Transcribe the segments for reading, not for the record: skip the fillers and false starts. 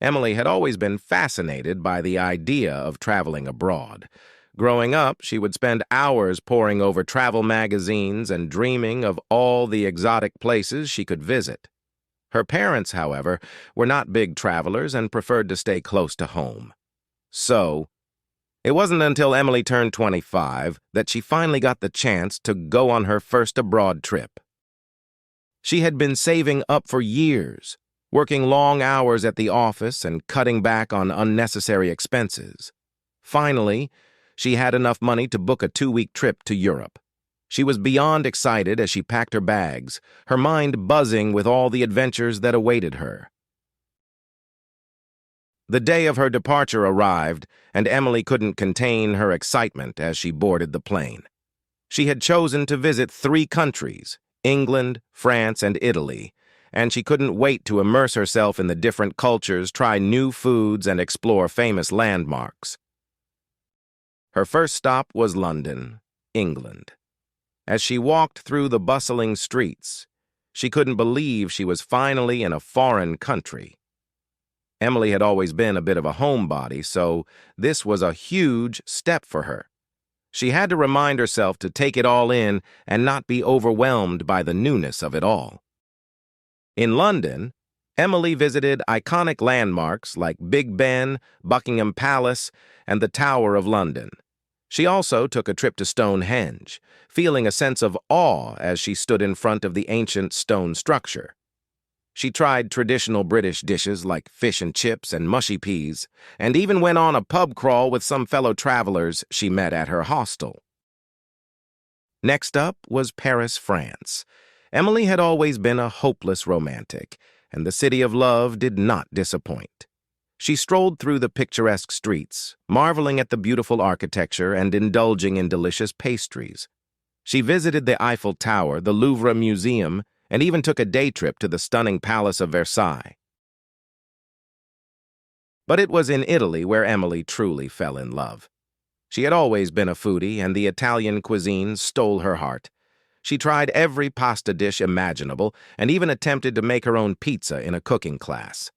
Emily had always been fascinated by the idea of traveling abroad. Growing up, she would spend hours poring over travel magazines and dreaming of all the exotic places she could visit. Her parents, however, were not big travelers and preferred to stay close to home. So, it wasn't until Emily turned 25 that she finally got the chance to go on her first abroad trip. She had been saving up for years, working long hours at the office and cutting back on unnecessary expenses. Finally, she had enough money to book a 2-week trip to Europe. She was beyond excited as she packed her bags, her mind buzzing with all the adventures that awaited her. The day of her departure arrived, and Emily couldn't contain her excitement as she boarded the plane. She had chosen to visit 3 countries, England, France, and Italy, and she couldn't wait to immerse herself in the different cultures, try new foods, and explore famous landmarks. Her first stop was London, England. As she walked through the bustling streets, she couldn't believe she was finally in a foreign country. Emily had always been a bit of a homebody, so this was a huge step for her. She had to remind herself to take it all in and not be overwhelmed by the newness of it all. In London, Emily visited iconic landmarks like Big Ben, Buckingham Palace, and the Tower of London. She also took a trip to Stonehenge, feeling a sense of awe as she stood in front of the ancient stone structure. She tried traditional British dishes like fish and chips and mushy peas, and even went on a pub crawl with some fellow travelers she met at her hostel. Next up was Paris, France. Emily had always been a hopeless romantic, and the city of love did not disappoint. She strolled through the picturesque streets, marveling at the beautiful architecture and indulging in delicious pastries. She visited the Eiffel Tower, the Louvre Museum, and even took a day trip to the stunning Palace of Versailles. But it was in Italy where Emily truly fell in love. She had always been a foodie, and the Italian cuisine stole her heart. She tried every pasta dish imaginable and even attempted to make her own pizza in a cooking class.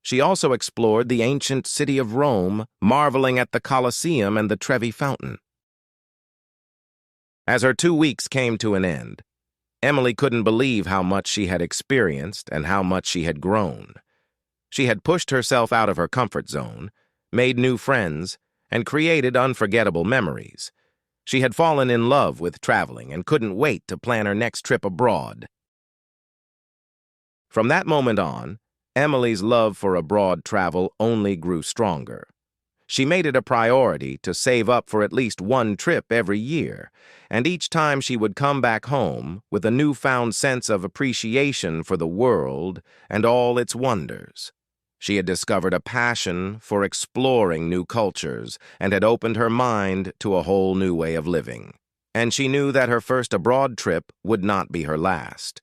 She also explored the ancient city of Rome, marveling at the Colosseum and the Trevi Fountain. As her 2 weeks came to an end, Emily couldn't believe how much she had experienced and how much she had grown. She had pushed herself out of her comfort zone, made new friends, and created unforgettable memories. She had fallen in love with traveling and couldn't wait to plan her next trip abroad. From that moment on, Emily's love for abroad travel only grew stronger. She made it a priority to save up for at least 1 trip every year, and each time she would come back home with a newfound sense of appreciation for the world and all its wonders. She had discovered a passion for exploring new cultures and had opened her mind to a whole new way of living. And she knew that her first abroad trip would not be her last.